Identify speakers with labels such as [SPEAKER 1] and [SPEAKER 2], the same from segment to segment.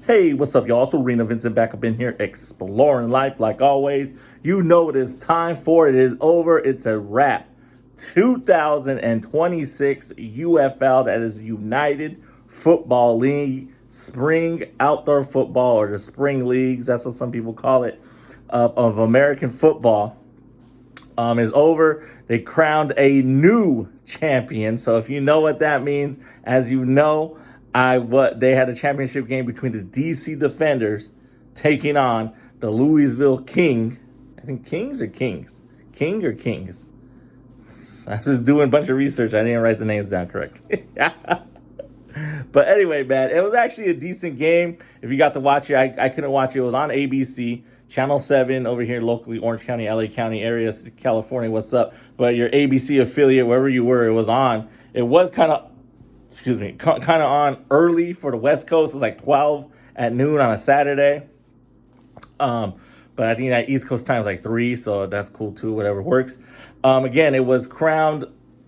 [SPEAKER 1] Hey, what's up, y'all? So Arenavincent back up in here exploring life like always. You know it is time for it. It is over. It's a wrap. 2026 UFL, that is United Football League, Spring Outdoor Football, or the Spring Leagues, that's what some people call it, of American football, is over. They crowned a new champion. So if you know what that means, as you know, they had a championship game between the DC Defenders taking on the Louisville King. I think Kings or Kings? King or Kings? I was doing a bunch of research. I didn't write the names down correctly. But anyway, man, it was actually a decent game. If you got to watch it, I couldn't watch it. It was on ABC, Channel 7 over here locally, Orange County, LA County area, California. What's up? But your ABC affiliate, wherever you were, it was on. It was kind of on early for the West Coast. It was like 12 at noon on a Saturday. But I think that East Coast time is like 3, so that's cool too, whatever works. Again, it was crowned.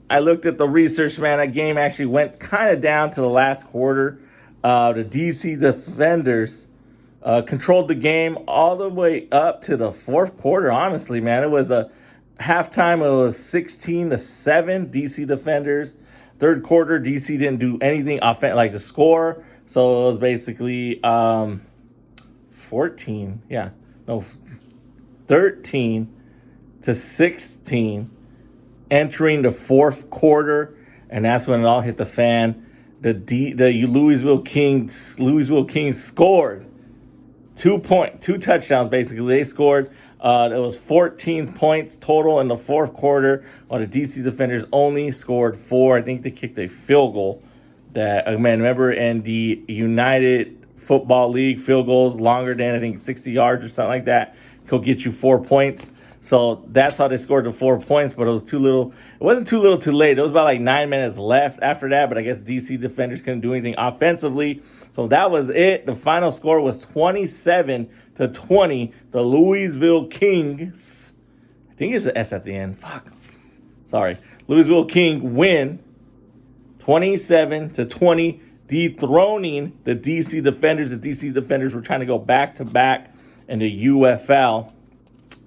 [SPEAKER 1] I looked at the research, man. That game actually went kind of down to the last quarter. The DC Defenders controlled the game all the way up to the fourth quarter, honestly, man. It was a halftime. It was 16-7, DC Defenders. Third quarter, DC didn't do anything like to score. So it was basically 13-16 entering the fourth quarter, and that's when it all hit the fan. The Louisville Kings scored 2 touchdowns. Basically, they scored. It was 14 points total in the fourth quarter, while the DC Defenders only scored 4. I think they kicked a field goal. Remember in the United Football League, field goals longer than, I think, 60 yards or something like that could get you 4 points. So that's how they scored the 4 points, but it was too little. It wasn't too little too late. It was about like 9 minutes left after that, but I guess DC Defenders couldn't do anything offensively. So that was it. The final score was 27-20. The Louisville Kings, I think it's an S at the end. Louisville King win 27-20, dethroning the DC Defenders. The DC Defenders were trying to go back-to-back in the UFL,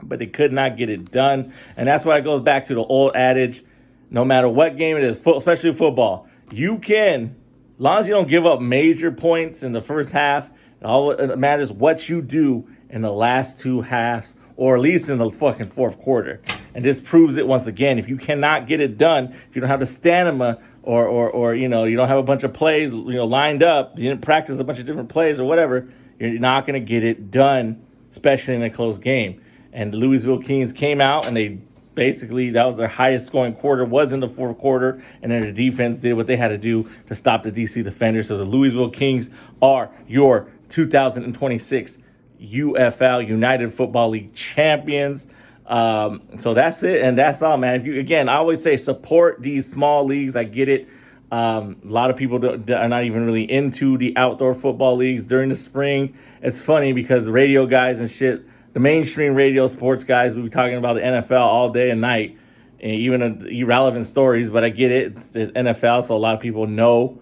[SPEAKER 1] but they could not get it done. And that's why it goes back to the old adage, no matter what game it is, especially football, you can, as long as you don't give up major points in the first half, all it matters what you do in the last two halves, or at least in the fucking fourth quarter. And this proves it once again. If you cannot get it done, if you don't have the stamina, or you don't have a bunch of plays lined up, you didn't practice a bunch of different plays or whatever, you're not going to get it done, especially in a close game. And the Louisville Kings came out, and they basically, that was their highest scoring quarter, was in the fourth quarter, and then the defense did what they had to do to stop the DC Defenders. So the Louisville Kings are your 2026 UFL, United Football League champions. So that's it, and that's all, man. I always say support these small leagues. I get it. A lot of people are not even really into the outdoor football leagues during the spring. It's funny because the radio guys and shit, the mainstream radio sports guys will be talking about the NFL all day and night, and even irrelevant stories, but I get it. It's the NFL, so a lot of people know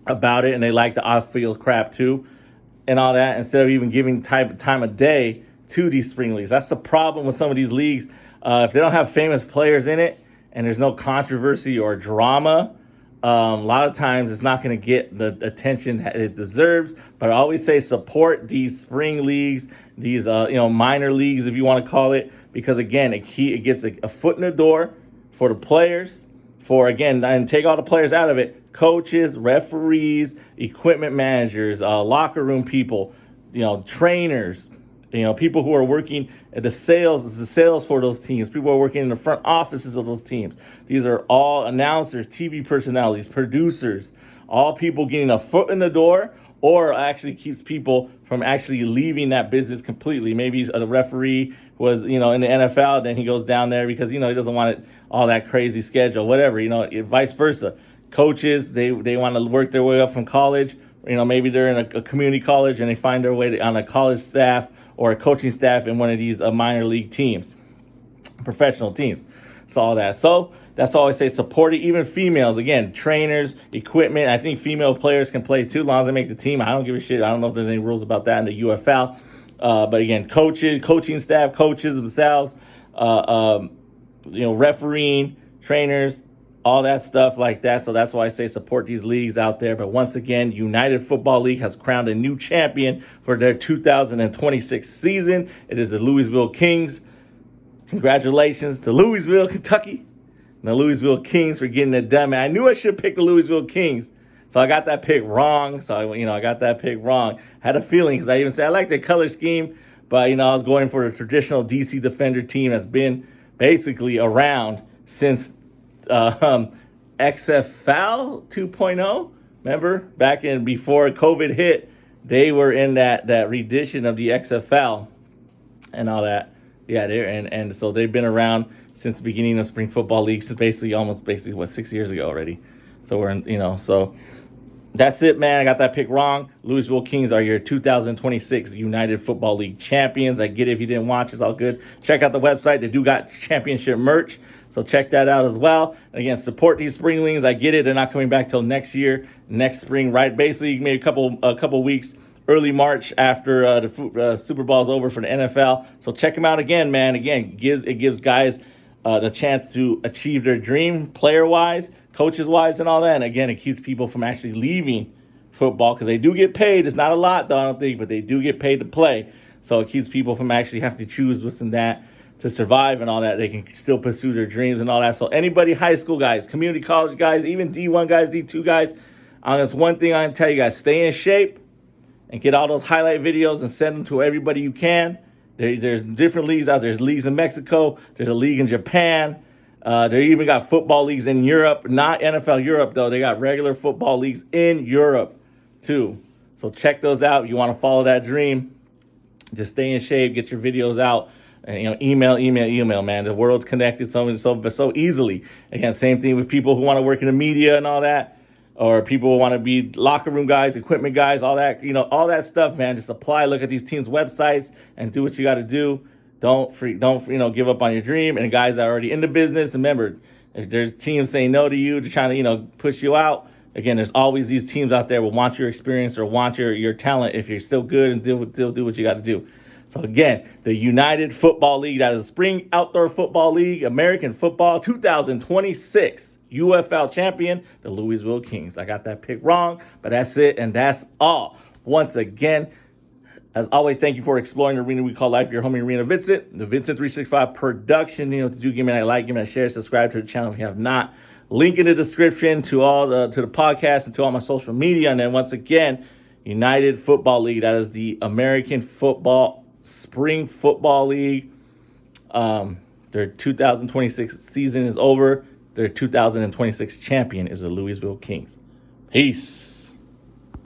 [SPEAKER 1] about it, and they like the off-field crap too, and all that, instead of even giving time of day to these spring leagues. That's the problem with some of these leagues. If they don't have famous players in it, and there's no controversy or drama, a lot of times it's not going to get the attention it deserves. But I always say support these spring leagues, these minor leagues, if you want to call it, because again, it gets a foot in the door for the players. And take all the players out of it: coaches, referees, equipment managers, locker room people, trainers, people who are working at the sales for those teams, people who are working in the front offices of those teams. These are all announcers, TV personalities, producers, all people getting a foot in the door, or actually keeps people from actually leaving that business completely. Maybe a referee was, in the NFL, then he goes down there because, he doesn't want it, all that crazy schedule, whatever, vice versa. Coaches, they want to work their way up from college. Maybe they're in a community college and they find their way on a college staff or a coaching staff in one of these minor league teams, professional teams. So all that. So That's all I say. Support it. Even females, again, trainers, equipment. I think female players can play too, as long as they make the team. I don't give a shit. I don't know if there's any rules about that in the UFL. But again, coaching staff, coaches themselves, refereeing, trainers, all that stuff like that. So that's why I say support these leagues out there. But once again, United Football League has crowned a new champion for their 2026 season. It is the Louisville Kings. Congratulations to Louisville, Kentucky, and the Louisville Kings for getting it done, man. I knew I should pick the Louisville Kings. So I got that pick wrong. I got that pick wrong. I had a feeling because I even said I like their color scheme, but I was going for the traditional DC Defender team that's been basically around since XFL 2.0. Remember back in before COVID hit, they were in that rendition of the XFL and all that. Yeah, and so they've been around since the beginning of spring football league, since basically 6 years ago already. So we're in, so that's it, man. I got that pick wrong. Louisville Kings are your 2026 United Football League champions. I get it if you didn't watch. It's all good. Check out the website. They do got championship merch, so check that out as well. Again, support these springlings. I get it. They're not coming back till next year, next spring, right? Basically, maybe a couple weeks, early March after the Super Bowl is over for the NFL. So check them out again, man. Again, it gives guys the chance to achieve their dream player-wise, coaches-wise, and all that. And again, it keeps people from actually leaving football because they do get paid. It's not a lot, though, I don't think, but they do get paid to play. So it keeps people from actually having to choose this and that to survive and all that. They can still pursue their dreams and all that. So anybody, high school guys, community college guys, even D1 guys, D2 guys, that's one thing I can tell you guys, stay in shape and get all those highlight videos and send them to everybody you can. There's different leagues out there. There's leagues in Mexico. There's a league in Japan. They even got football leagues in Europe. Not NFL Europe, though. They got regular football leagues in Europe, too. So check those out. If you want to follow that dream, just stay in shape. Get your videos out. And, email, man. The world's connected so easily. Again, same thing with people who want to work in the media and all that. Or people want to be locker room guys, equipment guys, all that, all that stuff, man. Just apply, look at these teams' websites, and do what you got to do. Don't give up on your dream. And guys that are already in the business, remember, if there's teams saying no to you, they're trying to, push you out. Again, there's always these teams out there will want your experience or want your talent if you're still good and still do what you got to do. So again, the United Football League, that is Spring Outdoor Football League, American Football 2026. UFL champion, the Louisville Kings. I got that pick wrong, but that's it, and that's all. Once again, as always, thank you for exploring the arena we call life. Your homie Arenavincent, the Vincent 365 production. To do, give me that like, give me that share, subscribe to the channel if you have not. Link in the description to the podcast and to all my social media. And then once again, United Football League. That is the American Football Spring Football League. Their 2026 season is over. Their 2026 champion is the Louisville Kings. Peace.